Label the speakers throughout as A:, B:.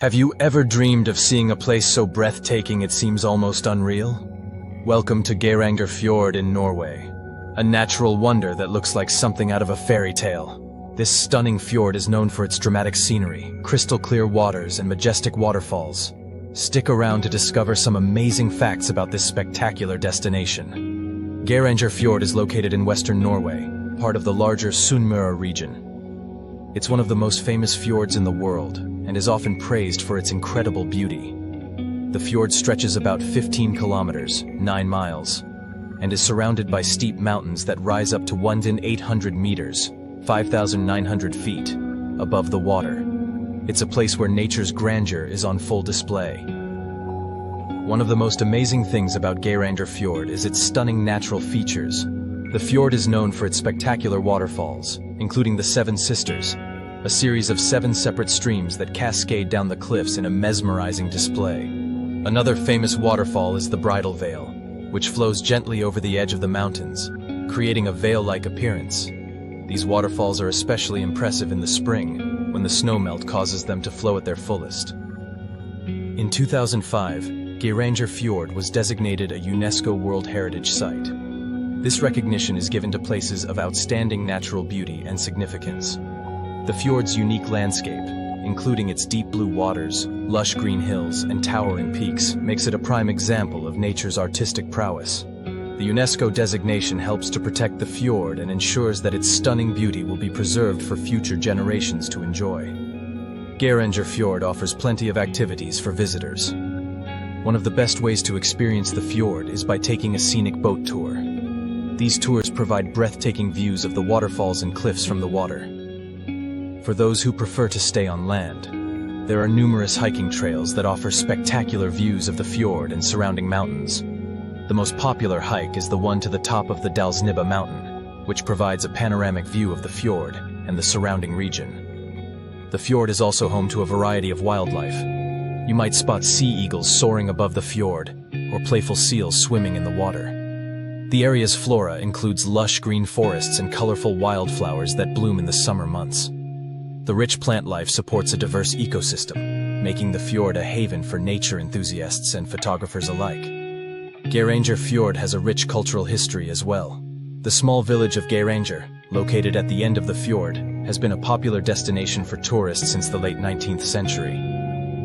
A: Have you ever dreamed of seeing a place so breathtaking it seems almost unreal? Welcome to Geiranger Fjord in Norway, a natural wonder that looks like something out of a fairy tale. This stunning fjord is known for its dramatic scenery, crystal clear waters, and majestic waterfalls. Stick around to discover some amazing facts about this spectacular destination. Geiranger Fjord is located in western Norway, part of the larger Sunnmøre region. It's one of the most famous fjords in the world, and is often praised for its incredible beauty. The fjord stretches about 15 kilometers, 9 miles, and is surrounded by steep mountains that rise up to 1,800 meters, 5,900 feet, above the water. It's a place where nature's grandeur is on full display. One of the most amazing things about Geiranger Fjord is its stunning natural features. The fjord is known for its spectacular waterfalls, including the Seven Sisters, a series of 7 separate streams that cascade down the cliffs in a mesmerizing display. Another famous waterfall is the Bridal Vale, which flows gently over the edge of the mountains, creating a veil-like appearance. These waterfalls are especially impressive in the spring, when the snowmelt causes them to flow at their fullest. In 2005, Geiranger Fjord was designated a UNESCO World Heritage Site. This recognition is given to places of outstanding natural beauty and significance. The fjord's unique landscape, including its deep blue waters, lush green hills, and towering peaks, makes it a prime example of nature's artistic prowess. The UNESCO designation helps to protect the fjord and ensures that its stunning beauty will be preserved for future generations to enjoy. Geiranger Fjord offers plenty of activities for visitors. One of the best ways to experience the fjord is by taking a scenic boat tour. These tours provide breathtaking views of the waterfalls and cliffs from the water. For those who prefer to stay on land, there are numerous hiking trails that offer spectacular views of the fjord and surrounding mountains. The most popular hike is the one to the top of the Dalsnibba mountain, which provides a panoramic view of the fjord and the surrounding region. The fjord is also home to a variety of wildlife. You might spot sea eagles soaring above the fjord, or playful seals swimming in the water. The area's flora includes lush green forests and colorful wildflowers that bloom in the summer months. The rich plant life supports a diverse ecosystem, making the fjord a haven for nature enthusiasts and photographers alike. Geiranger Fjord has a rich cultural history as well. The small village of Geiranger, located at the end of the fjord, has been a popular destination for tourists since the late 19th century.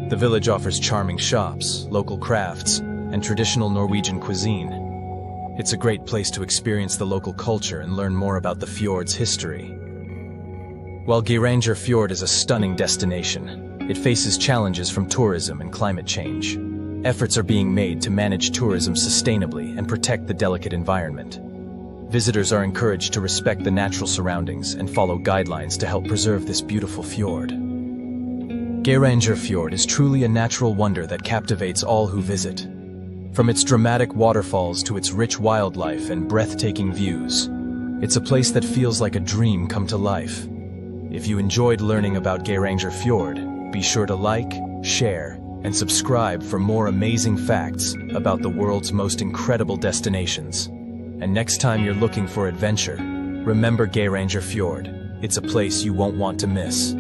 A: The village offers charming shops, local crafts, and traditional Norwegian cuisine. It's a great place to experience the local culture and learn more about the fjord's history. While Geiranger Fjord is a stunning destination, it faces challenges from tourism and climate change. Efforts are being made to manage tourism sustainably and protect the delicate environment. Visitors are encouraged to respect the natural surroundings and follow guidelines to help preserve this beautiful fjord. Geiranger Fjord is truly a natural wonder that captivates all who visit. From its dramatic waterfalls to its rich wildlife and breathtaking views, it's a place that feels like a dream come to life. If you enjoyed learning about Geiranger Fjord, be sure to like, share, and subscribe for more amazing facts about the world's most incredible destinations. And next time you're looking for adventure, remember Geiranger Fjord. It's a place you won't want to miss.